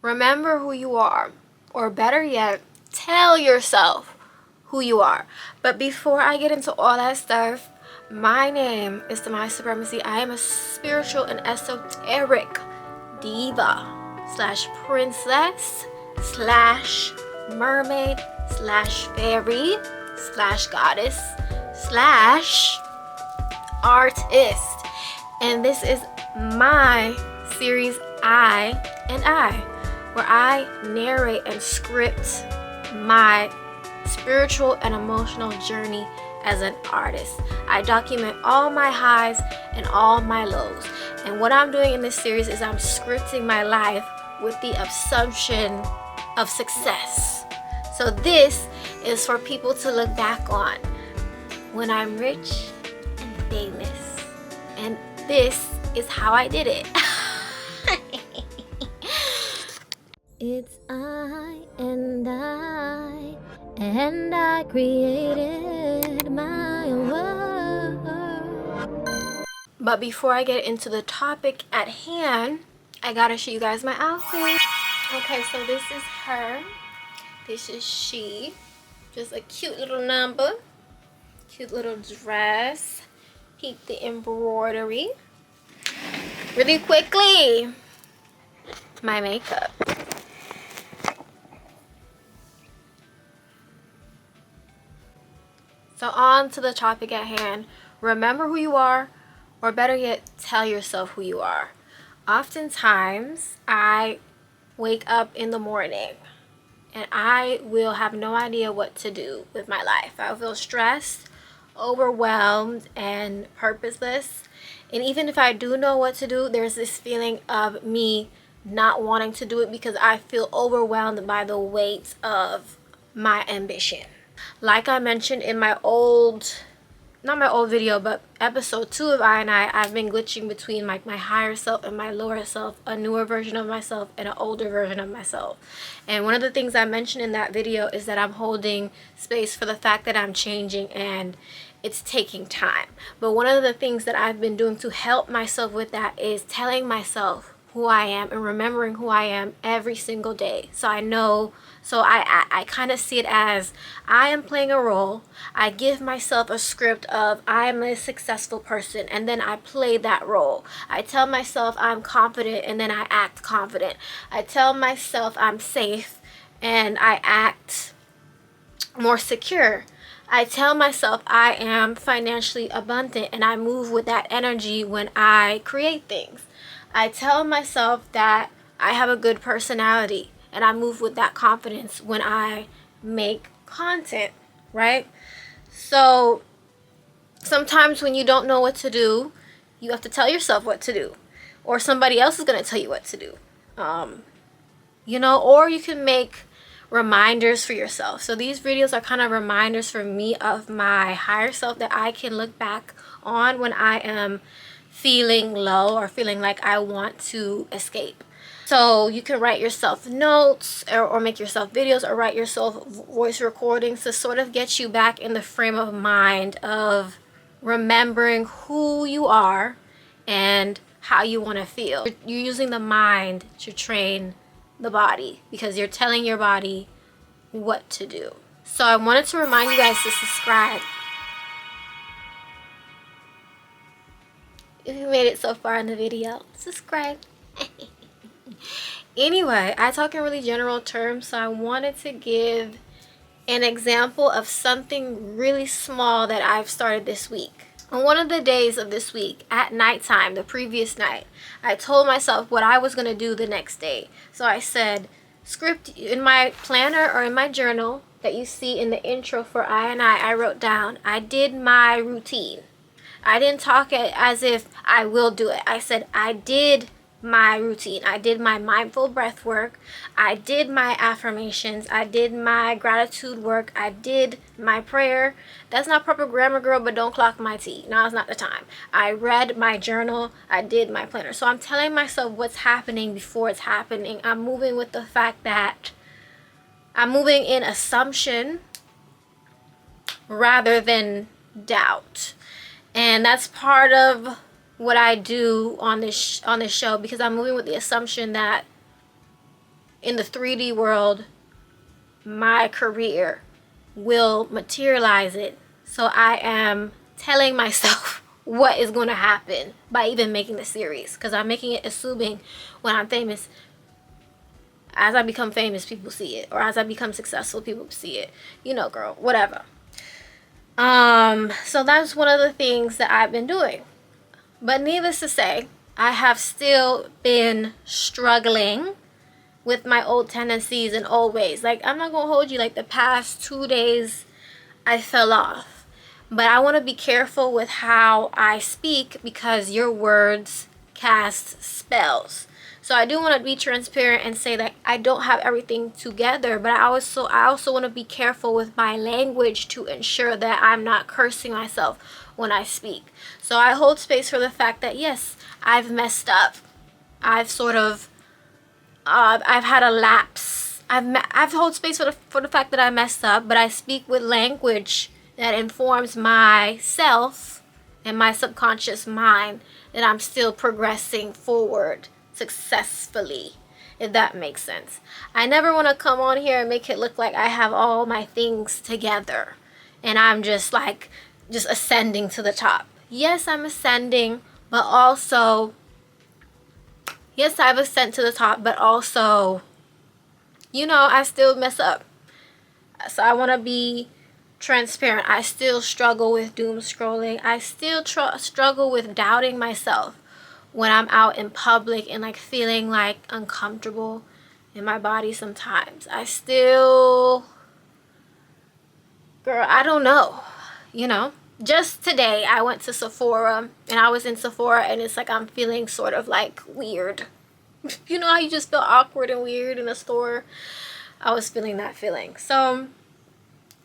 Remember who you are, or better yet, tell yourself who you are. But before I get into all that stuff, my name is Demai Supremacy. I am a spiritual and esoteric diva slash princess slash mermaid slash fairy slash goddess slash artist. And this is my series I and I, where I narrate and script my spiritual and emotional journey as an artist. I document all my highs and all my lows. And what I'm doing in this series is I'm scripting my life with the assumption of success. So this is for people to look back on when I'm rich and famous. And this is how I did it. It's I created my world. But before I get into the topic at hand, I gotta show you guys my outfit. Okay, so this is her. This is she. Just a cute little number. Cute little dress. Peep the embroidery. Really quickly, my makeup. So on to the topic at hand. Remember who you are, or better yet, tell yourself who you are. Oftentimes, I wake up in the morning and I will have no idea what to do with my life. I feel stressed, overwhelmed, and purposeless. And even if I do know what to do, there's this feeling of me not wanting to do it because I feel overwhelmed by the weight of my ambition. Like I mentioned in my not my old video, but episode 2 of I and I've been glitching between my higher self and my lower self, a newer version of myself and an older version of myself. And one of the things I mentioned in that video is that I'm holding space for the fact that I'm changing and it's taking time. But one of the things that I've been doing to help myself with that is telling myself who I am and remembering who I am every single day. So I know, so I kind of see it as I am playing a role. I give myself a script of I'm a successful person, and then I play that role. I tell myself I'm confident, and then I act confident. I tell myself I'm safe, and I act more secure. I tell myself I am financially abundant, and I move with that energy when I create things. I tell myself that I have a good personality, and I move with that confidence when I make content, right? So sometimes when you don't know what to do, you have to tell yourself what to do, or somebody else is going to tell you what to do. Or you can make reminders for yourself. So these videos are kind of reminders for me of my higher self that I can look back on when I am feeling low or feeling like I want to escape. So you can write yourself notes or make yourself videos or write yourself voice recordings to sort of get you back in the frame of mind of remembering who you are and how you want to feel. You're using the mind to train the body because you're telling your body what to do. So I wanted to remind you guys to subscribe. If you made it so far in the video, subscribe. Anyway, I talk in really general terms, so I wanted to give an example of something really small that I've started this week. On one of the days of this week, at nighttime, the previous night, I told myself what I was going to do the next day. So I said, script in my planner or in my journal that you see in the intro for I wrote down, I did my routine. I didn't talk it as if I will do it. I said I did my routine. I did my mindful breath work. I did my affirmations. I did my gratitude work. I did my prayer. That's not proper grammar, girl, but don't clock my tea. Now is not the time. I read my journal. I did my planner. So I'm telling myself what's happening before it's happening. I'm moving with the fact that I'm moving in assumption rather than doubt. And that's part of what I do on this show, because I'm moving with the assumption that in the 3D world, my career will materialize it. So I am telling myself what is going to happen by even making the series, because I'm making it assuming when I'm famous, as I become famous, people see it, or as I become successful, people see it. You know, girl, whatever. So that's one of the things that I've been doing. But needless to say, I have still been struggling with my old tendencies and old ways. Like, I'm not gonna hold you, like the past 2 days I fell off. But I want to be careful with how I speak, because your words cast spells. So I do want to be transparent and say that I don't have everything together, but I also want to be careful with my language to ensure that I'm not cursing myself when I speak. So I hold space for the fact that yes, I've messed up. I've sort of I've had a lapse. I've hold space for the fact that I messed up, but I speak with language that informs myself and my subconscious mind that I'm still progressing forward successfully, if that makes sense. I never want to come on here and make it look like I have all my things together and I'm just ascending to the top. Yes, I'm ascending, but also, yes, I've ascended to the top, but also, I still mess up. So I want to be transparent. I still struggle with doom scrolling. I still struggle with doubting myself when I'm out in public and like feeling like uncomfortable in my body sometimes. I still, girl, I don't know, Just today I went to Sephora, and I was in Sephora, and it's like I'm feeling sort of like weird. You know how you just feel awkward and weird in a store? I was feeling that feeling. So,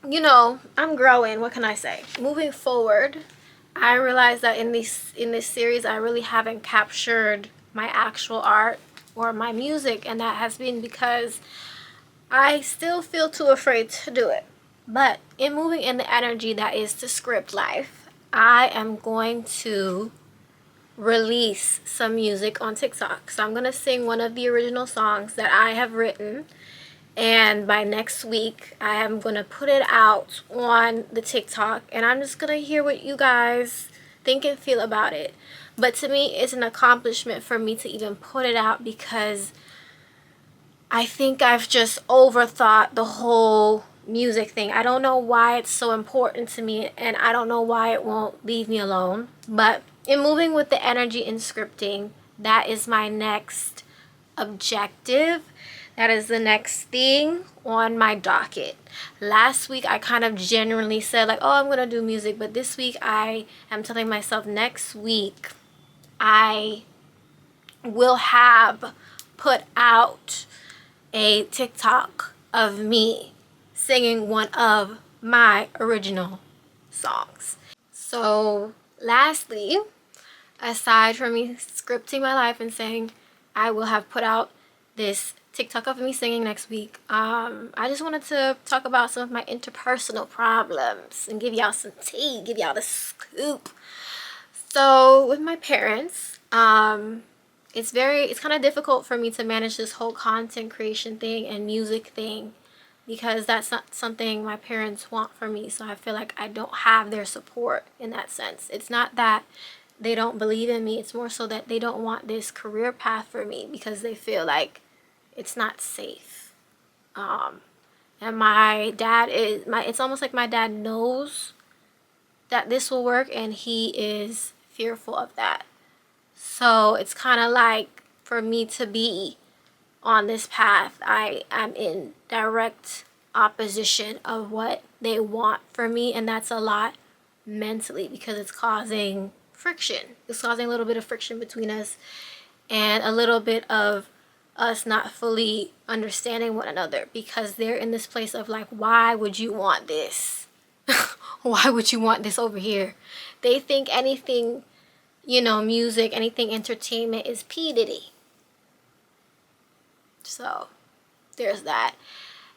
I'm growing. What can I say? Moving forward, I realized that in this series, I really haven't captured my actual art or my music, and that has been because I still feel too afraid to do it. But in moving in the energy that is to script life, I am going to release some music on TikTok. So I'm going to sing one of the original songs that I have written, and by next week I am going to put it out on the TikTok, and I'm just going to hear what you guys think and feel about it. But to me, it's an accomplishment for me to even put it out, because I think I've just overthought the whole music thing. I don't know why it's so important to me, and I don't know why it won't leave me alone. But in moving with the energy in scripting, that is my next objective. That is the next thing on my docket. Last week I kind of genuinely said like, oh, I'm gonna do music, but this week I am telling myself next week I will have put out a TikTok of me singing one of my original songs. So lastly, aside from me scripting my life and saying I will have put out this TikTok of me singing next week, I just wanted to talk about some of my interpersonal problems and give y'all some tea, give y'all the scoop. So with my parents, it's kind of difficult for me to manage this whole content creation thing and music thing, because that's not something my parents want for me. So I feel like I don't have their support in that sense. It's not that they don't believe in me, it's more so that they don't want this career path for me because they feel like it's not safe. And my dad it's almost like my dad knows that this will work, and he is fearful of that. So it's kind of like, for me to be on this path, I am in direct opposition of what they want for me, and that's a lot mentally, because it's causing friction. It's causing a little bit of friction between us, and a little bit of us not fully understanding one another, because they're in this place of like, why would you want this? Why would you want this over here? They think anything, music, anything entertainment is P. Diddy. So there's that.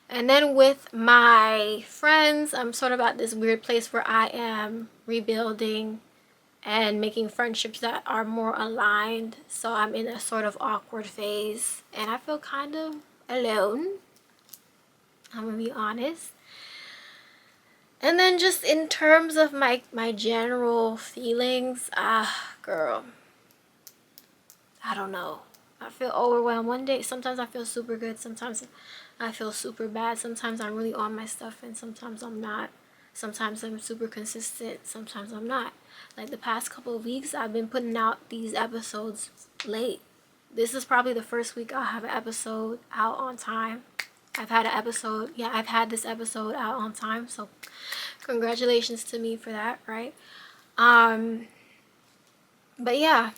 And then with my friends, I'm sort of at this weird place where I am rebuilding and making friendships that are more aligned. So I'm in a sort of awkward phase, and I feel kind of alone. I'm gonna be honest. And then just in terms of my general feelings, girl, I don't know. I feel overwhelmed. One day, sometimes I feel super good. Sometimes I feel super bad. Sometimes I'm really on my stuff and sometimes I'm not. Sometimes I'm super consistent. Sometimes I'm not. Like the past couple of weeks, I've been putting out these episodes late. This is probably the first week I'll have an episode out on time. I've had this episode out on time. So congratulations to me for that, right? But yeah,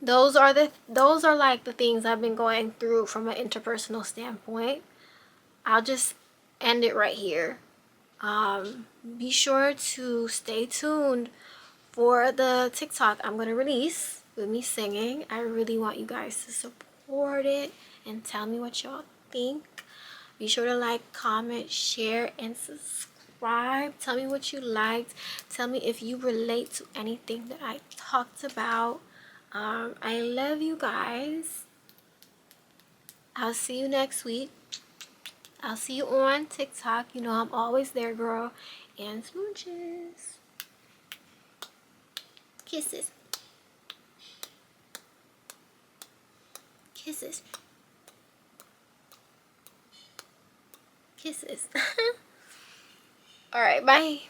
those are like the things I've been going through from an interpersonal standpoint. I'll just end it right here. Be sure to stay tuned for the TikTok I'm gonna release with me singing. I really want you guys to support it and tell me what y'all think. Be sure to like, comment, share, and subscribe. Tell me what you liked. Tell me if you relate to anything that I talked about. I love you guys. I'll see you next week. I'll see you on TikTok. You know I'm always there, girl. And smooches. Kisses. Kisses. Kisses. Alright, bye.